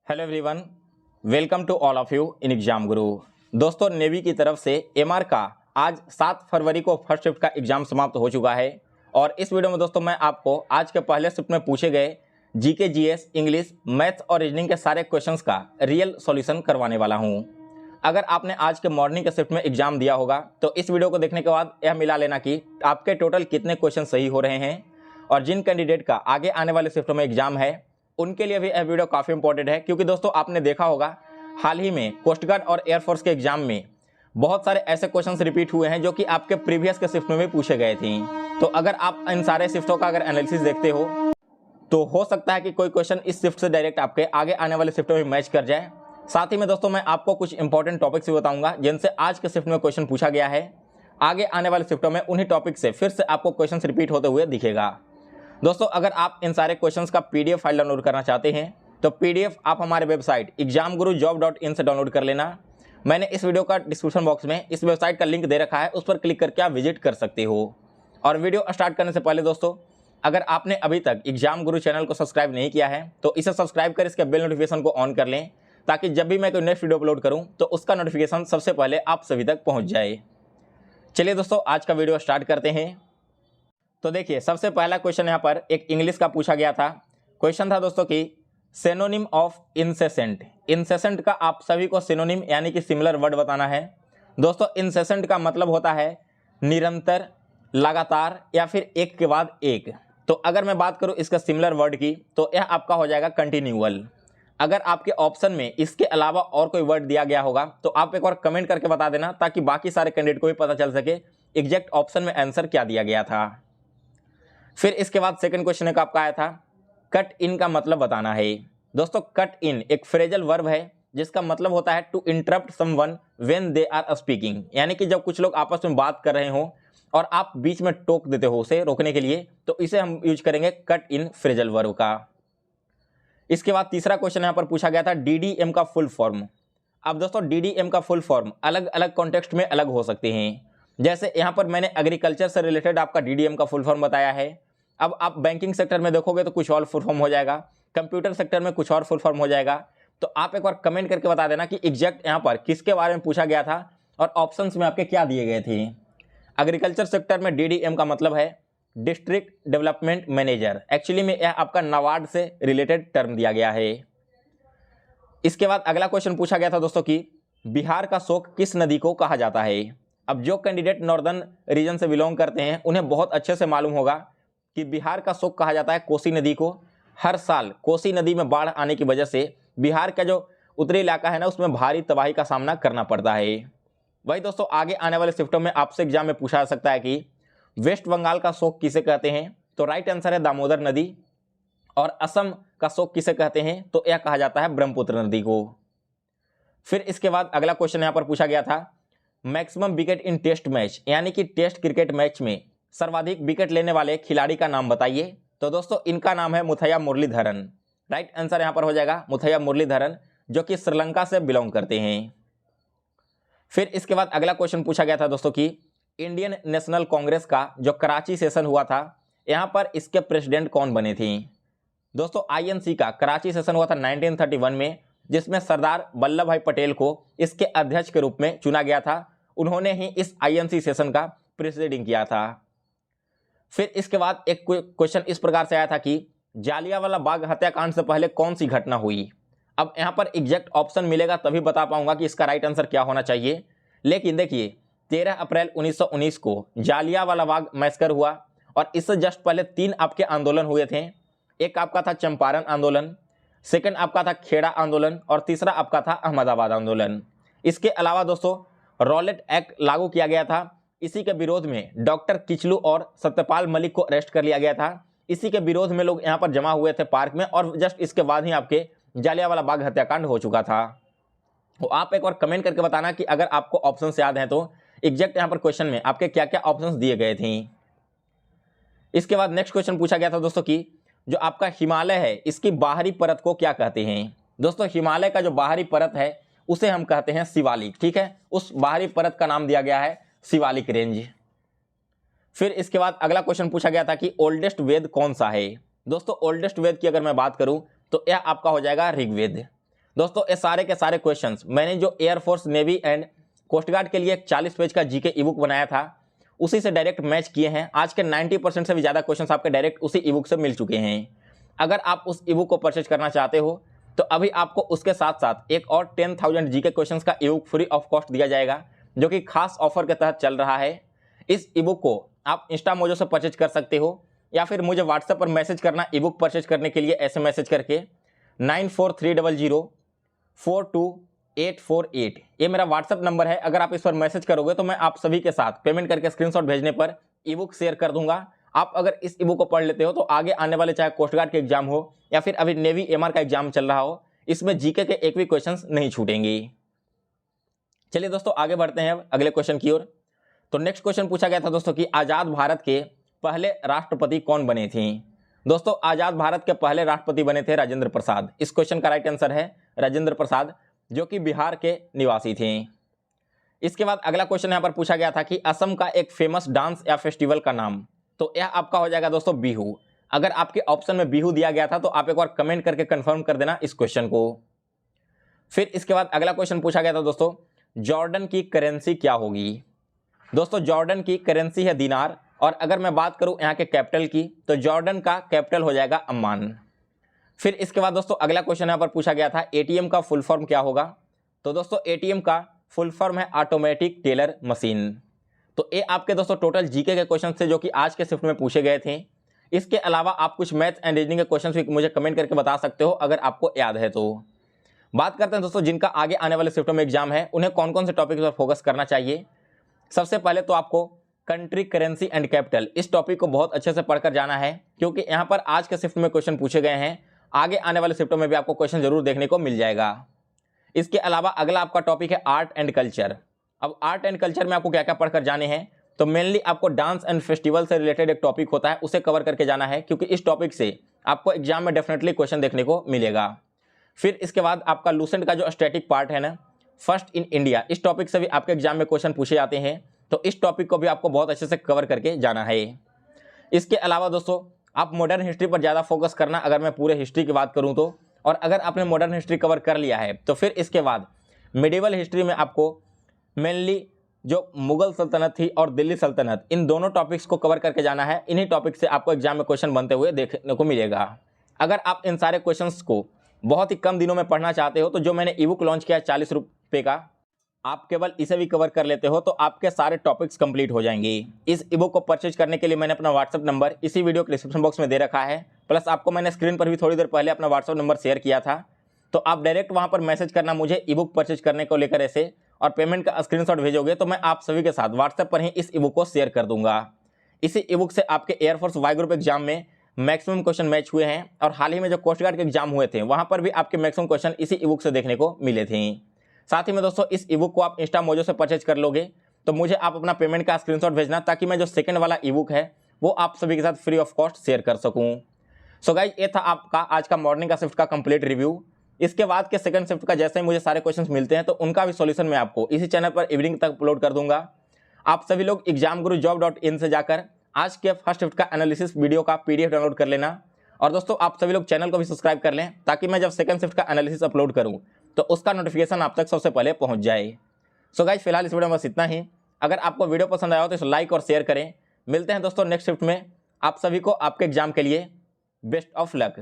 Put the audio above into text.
Hello everyone, welcome to all of you in exam guru. दोस्तों, navy की तरफ से एमआर का आज 7 फरवरी को फर्स्ट शिफ्ट का एग्जाम समाप्त हो चुका है और इस वीडियो में दोस्तों मैं आपको आज के पहले शिफ्ट में पूछे गए जीके, जीएस, इंग्लिश, मैथ्स और रीजनिंग के सारे क्वेश्चंस का रियल सॉल्यूशन करवाने वाला हूं। अगर आपने आज के मॉर्निंग के शिफ्ट में एग्जाम दिया होगा तो इस वीडियो को देखने के बाद यह मिला लेना कि आपके टोटल कितने क्वेश्चन सही हो रहे हैं और जिन कैंडिडेट का आगे आने वाले शिफ्टों में एग्जाम है उनके लिए भी यह वीडियो काफ़ी इंपॉर्टेंट है, क्योंकि दोस्तों आपने देखा होगा हाल ही में कोस्ट गार्ड और एयरफोर्स के एग्जाम में बहुत सारे ऐसे क्वेश्चंस रिपीट हुए हैं जो कि आपके प्रीवियस के शिफ्ट में भी पूछे गए थे। तो अगर आप इन सारे शिफ्टों का अगर एनालिसिस देखते हो तो हो सकता है कि कोई क्वेश्चन इस शिफ्ट से डायरेक्ट आपके आगे आने वाले शिफ्टों में मैच कर जाए। साथ ही में दोस्तों मैं आपको कुछ इंपॉर्टेंट टॉपिक्स भी बताऊंगा जिनसे आज के शिफ्ट में क्वेश्चन पूछा गया है। आगे आने वाले शिफ्टों में उन्हीं टॉपिक से फिर से आपको क्वेश्चन रिपीट होते हुए दिखेगा। दोस्तों, अगर आप इन सारे क्वेश्चंस का पीडीएफ फाइल डाउनलोड करना चाहते हैं तो पीडीएफ आप हमारे वेबसाइट examgurujob.in से डाउनलोड कर लेना। मैंने इस वीडियो का डिस्क्रिप्शन बॉक्स में इस वेबसाइट का लिंक दे रखा है, उस पर क्लिक करके आप विजिट कर सकते हो। और वीडियो स्टार्ट करने से पहले दोस्तों, अगर आपने अभी तक एग्जाम गुरु चैनल को सब्सक्राइब नहीं किया है तो इसे सब्सक्राइब कर इसके बेल नोटिफिकेशन को ऑन कर लें, ताकि जब भी मैं कोई नेक्स्ट वीडियो अपलोड करूँ तो उसका नोटिफिकेशन सबसे पहले आप सभी तक पहुँच जाए। चलिए दोस्तों, आज का वीडियो स्टार्ट करते हैं। तो देखिए, सबसे पहला क्वेश्चन यहाँ पर एक इंग्लिश का पूछा गया था। क्वेश्चन था दोस्तों कि सिनोनिम ऑफ इंसेसेंट। इंसेसेंट का आप सभी को सिनोनिम यानी कि सिमिलर वर्ड बताना है। दोस्तों, इंसेसेंट का मतलब होता है निरंतर, लगातार या फिर एक के बाद एक। तो अगर मैं बात करूँ इसका सिमिलर वर्ड की तो यह आपका हो जाएगा कंटिन्यूअल। अगर आपके ऑप्शन में इसके अलावा और कोई वर्ड दिया गया होगा तो आप एक बार कमेंट करके बता देना, ताकि बाकी सारे कैंडिडेट को भी पता चल सके एग्जैक्ट ऑप्शन में आंसर क्या दिया गया था। फिर इसके बाद सेकंड क्वेश्चन एक आपका आया था, कट इन का मतलब बताना है। दोस्तों, कट इन एक फ्रेजल वर्ब है जिसका मतलब होता है to interrupt someone when they are speaking, यानी कि जब कुछ लोग आपस में बात कर रहे हो और आप बीच में टोक देते हो उसे रोकने के लिए, तो इसे हम यूज करेंगे कट इन फ्रेजल वर्ब का। इसके बाद तीसरा क्वेश्चन यहां पर पूछा गया था डीडीएम का फुल फॉर्म। अब दोस्तों, डीडीएम का फुल फॉर्म अलग अलग कॉन्टेक्स्ट में अलग हो सकते हैं। जैसे यहां पर मैंने एग्रीकल्चर से रिलेटेड आपका डीडीएम का फुल फॉर्म बताया है। अब आप बैंकिंग सेक्टर में देखोगे तो कुछ और फुल फॉर्म हो जाएगा, कंप्यूटर सेक्टर में कुछ और फुल फॉर्म हो जाएगा। तो आप एक बार कमेंट करके बता देना कि एग्जैक्ट यहाँ पर किसके बारे में पूछा गया था और ऑप्शंस में आपके क्या दिए गए थे। एग्रीकल्चर सेक्टर में डीडीएम का मतलब है डिस्ट्रिक्ट डेवलपमेंट मैनेजर। एक्चुअली में यह आपका नाबार्ड से रिलेटेड टर्म दिया गया है। इसके बाद अगला क्वेश्चन पूछा गया था दोस्तों कि बिहार का शोक किस नदी को कहा जाता है। अब जो कैंडिडेट नॉर्दर्न रीजन से बिलोंग करते हैं उन्हें बहुत अच्छे से मालूम होगा कि बिहार का शोक कहा जाता है कोसी नदी को। हर साल कोसी नदी में बाढ़ आने की वजह से बिहार का जो उत्तरी इलाका है ना, उसमें भारी तबाही का सामना करना पड़ता है। वही दोस्तों, आगे आने वाले शिफ्टों में आपसे एग्जाम में पूछा जा सकता है कि वेस्ट बंगाल का शोक किसे कहते हैं। तो राइट आंसर है दामोदर नदी। और असम का शोक किसे कहते हैं, तो यह कहा जाता है ब्रह्मपुत्र नदी को। फिर इसके बाद अगला क्वेश्चन यहां पर पूछा गया था maximum wicket in test match, यानी कि टेस्ट क्रिकेट मैच में सर्वाधिक विकेट लेने वाले खिलाड़ी का नाम बताइए। तो दोस्तों, इनका नाम है मुथैया मुरलीधरन। राइट आंसर यहां पर हो जाएगा मुथैया मुरलीधरन, जो कि श्रीलंका से बिलोंग करते हैं। फिर इसके बाद अगला क्वेश्चन पूछा गया था दोस्तों कि इंडियन नेशनल कांग्रेस का जो कराची सेशन हुआ था, यहां पर इसके प्रेसिडेंट कौन बने थे। दोस्तों, आईएनसी का कराची सेशन हुआ था 1931 में, जिसमें सरदार वल्लभ भाई पटेल को इसके अध्यक्ष के रूप में चुना गया था। उन्होंने ही इस आईएनसी सेशन का प्रेसिडिंग किया था। फिर इसके बाद एक क्वेश्चन इस प्रकार से आया था कि जालियांवाला बाग हत्याकांड से पहले कौन सी घटना हुई। अब यहां पर एग्जैक्ट ऑप्शन मिलेगा तभी बता पाऊंगा कि इसका राइट आंसर क्या होना चाहिए। लेकिन देखिए, 13 अप्रैल 1919 को जालियांवाला बाग मैसकर हुआ और इससे जस्ट पहले 3 आपके आंदोलन हुए थे। एक आपका था चंपारण आंदोलन, सेकंड आपका था खेड़ा आंदोलन और तीसरा आपका था अहमदाबाद आंदोलन। इसके अलावा दोस्तों, रॉलेट एक्ट लागू किया गया था। इसी के विरोध में डॉक्टर किचलू और सत्यपाल मलिक को अरेस्ट कर लिया गया था। इसी के विरोध में लोग यहाँ पर जमा हुए थे पार्क में, और जस्ट इसके बाद ही आपके जालियांवाला बाग हत्याकांड हो चुका था। तो आप एक बार कमेंट करके बताना कि अगर आपको ऑप्शन याद हैं तो एग्जैक्ट यहाँ पर क्वेश्चन में आपके क्या क्या ऑप्शंस दिए गए थे। इसके बाद नेक्स्ट क्वेश्चन पूछा गया था दोस्तों कि जो आपका हिमालय है इसकी बाहरी परत को क्या कहते हैं। दोस्तों, हिमालय का जो बाहरी परत है उसे हम कहते हैं शिवालिक। ठीक है, उस बाहरी परत का नाम दिया गया है शिवालिक रेंज। फिर इसके बाद अगला क्वेश्चन पूछा गया था कि ओल्डेस्ट वेद कौन सा है। दोस्तों, ओल्डेस्ट वेद की अगर मैं बात करूं तो यह आपका हो जाएगा ऋग्वेद। दोस्तों ये सारे के सारे क्वेश्चंस मैंने जो air force, navy and coast guard के लिए एक 40 पेज का जीके ई बुक बनाया था उसी से डायरेक्ट मैच किए हैं। आज के 90% से भी ज़्यादा क्वेश्चंस आपके डायरेक्ट उसी ई बुक से मिल चुके हैं। अगर आप उस ई बुक को परचेज करना चाहते हो तो अभी आपको उसके साथ साथ एक और 10,000 जीके क्वेश्चंस का ई बुक फ्री ऑफ कॉस्ट दिया जाएगा, जो कि खास ऑफर के तहत चल रहा है। इस ई बुक को आप इंस्टा मोजो से परचेज कर सकते हो या फिर मुझे व्हाट्सएप पर मैसेज करना ई बुक परचेज करने के लिए। ऐसे मैसेज करके 9430042848 ये मेरा व्हाट्सएप नंबर है। अगर आप इस पर मैसेज करोगे तो मैं आप सभी के साथ पेमेंट करके स्क्रीनशॉट भेजने पर ई बुक शेयर कर दूंगा। आप अगर इस ई बुक को पढ़ लेते हो तो आगे आने वाले चाहे कोस्ट गार्ड के एग्जाम हो या फिर अभी नेवी एमआर का एग्जाम चल रहा हो, इसमें जीके के एक भी क्वेश्चन नहीं छूटेंगे। चलिए दोस्तों आगे बढ़ते हैं अब अगले क्वेश्चन की ओर। तो नेक्स्ट क्वेश्चन पूछा गया था दोस्तों कि आज़ाद भारत के पहले राष्ट्रपति कौन बने थे। दोस्तों आज़ाद भारत के पहले राष्ट्रपति बने थे राजेंद्र प्रसाद। इस क्वेश्चन का राइट आंसर है राजेंद्र प्रसाद, जो कि बिहार के निवासी थे। इसके बाद अगला क्वेश्चन यहाँ पर पूछा गया था कि असम का एक फेमस डांस या फेस्टिवल का नाम। तो यह आपका हो जाएगा दोस्तों बिहू। अगर आपके ऑप्शन में बिहू दिया गया था तो आप एक बार कमेंट करके कंफर्म कर देना इस क्वेश्चन को। फिर इसके बाद अगला क्वेश्चन पूछा गया था दोस्तों जॉर्डन की करेंसी क्या होगी। दोस्तों जॉर्डन की करेंसी है दिनार, और अगर मैं बात करूं यहाँ के कैपिटल की तो जॉर्डन का कैपिटल हो जाएगा अम्मान। फिर इसके बाद दोस्तों अगला क्वेश्चन यहाँ पर पूछा गया था एटीएम का फुल फॉर्म क्या होगा। तो दोस्तों एटीएम का फुल फॉर्म है ऑटोमेटिक टेलर मशीन। तो ये आपके दोस्तों टोटल जीके के क्वेश्चन थे जो कि आज के शिफ्ट में पूछे गए थे। इसके अलावा आप कुछ मैथ एंड रीजनिंग के क्वेश्चन भी मुझे कमेंट करके बता सकते हो अगर आपको याद है तो। बात करते हैं दोस्तों जिनका आगे आने वाले शिफ्टों में एग्जाम है उन्हें कौन कौन से टॉपिक पर फोकस करना चाहिए। सबसे पहले तो आपको कंट्री, करेंसी एंड कैपिटल इस टॉपिक को बहुत अच्छे से पढ़कर जाना है, क्योंकि यहाँ पर आज के शिफ्ट में क्वेश्चन पूछे गए हैं। आगे आने वाले शिफ्टों में भी आपको क्वेश्चन जरूर देखने को मिल जाएगा। इसके अलावा अगला आपका टॉपिक है आर्ट एंड कल्चर। अब आर्ट एंड कल्चर में आपको क्या क्या पढ़कर जाने हैं, तो मेनली आपको डांस एंड फेस्टिवल से रिलेटेड एक टॉपिक होता है उसे कवर करके जाना है, क्योंकि इस टॉपिक से आपको एग्जाम में डेफिनेटली क्वेश्चन देखने को मिलेगा। फिर इसके बाद आपका लूसेंट का जो स्टैटिक पार्ट है ना, फर्स्ट इन इंडिया, इस टॉपिक से भी आपके एग्जाम में क्वेश्चन पूछे जाते हैं, तो इस टॉपिक को भी आपको बहुत अच्छे से कवर करके जाना है। इसके अलावा दोस्तों आप मॉडर्न हिस्ट्री पर ज़्यादा फोकस करना, अगर मैं पूरे हिस्ट्री की बात करूँ तो। और अगर आपने मॉडर्न हिस्ट्री कवर कर लिया है तो फिर इसके बाद मिडिवल हिस्ट्री में आपको मेनली जो मुगल सल्तनत थी और दिल्ली सल्तनत, इन दोनों टॉपिक्स को कवर करके जाना है। इन्हीं टॉपिक से आपको एग्जाम में क्वेश्चन बनते हुए देखने को मिलेगा। अगर आप इन सारे क्वेश्चंस को बहुत ही कम दिनों में पढ़ना चाहते हो तो जो मैंने ई बुक लॉन्च किया है 40 रुपये का, आप केवल इसे भी कवर कर लेते हो तो आपके सारे टॉपिक्स कंप्लीट हो जाएंगे। इस ई बुक को परचेज करने के लिए मैंने अपना व्हाट्सअप नंबर इसी वीडियो के डिस्क्रिप्शन बॉक्स में दे रखा है, प्लस आपको मैंने स्क्रीन पर भी थोड़ी देर पहले अपना व्हाट्सअप नंबर शेयर किया था। तो आप डायरेक्ट वहाँ पर मैसेज करना मुझे ई बुक परचेज करने को लेकर ऐसे, और पेमेंट का स्क्रीनशॉट भेजोगे तो मैं आप सभी के साथ व्हाट्सएप पर ही इस ई बुक को शेयर कर दूंगा। इसी ई बुक से आपके एयरफोर्स वाई ग्रुप एग्जाम में मैक्सिमम क्वेश्चन मैच हुए हैं, और हाल ही में जो कोस्ट गार्ड के एग्जाम हुए थे वहाँ पर भी आपके मैक्सिमम क्वेश्चन इसी ई बुक से देखने को मिले थे। साथ ही में दोस्तों इस ई बुक को आप इंस्टा मोजो से परचेज कर लोगे तो मुझे आप अपना पेमेंट का स्क्रीनशॉट भेजना, ताकि मैं जो सेकंड वाला ई बुक है वो आप सभी के साथ फ्री ऑफ कॉस्ट शेयर कर सकूं। सो गाइस ये था आपका आज का मॉर्निंग का शिफ्ट का कंप्लीट रिव्यू। इसके बाद के सेकंड शिफ्ट का जैसे ही मुझे सारे क्वेश्चंस मिलते हैं तो उनका भी सॉल्यूशन मैं आपको इसी चैनल पर इवनिंग तक अपलोड कर दूंगा। आप सभी लोग examgurujob.in से जाकर आज के फर्स्ट शिफ्ट का एनालिसिस वीडियो का PDF डाउनलोड कर लेना। और दोस्तों आप सभी लोग चैनल को भी सब्सक्राइब कर लें, ताकि मैं जब सेकंड शिफ्ट का एनालिसिस अपलोड करूं तो उसका नोटिफिकेशन आप तक सबसे पहले पहुंच जाए। सो गाइस फिलहाल इस वीडियो में बस इतना ही। अगर आपको वीडियो पसंद आया हो तो इसे लाइक और शेयर करें। मिलते हैं दोस्तों नेक्स्ट शिफ्ट में। आप सभी को आपके एग्जाम के लिए बेस्ट ऑफ लक।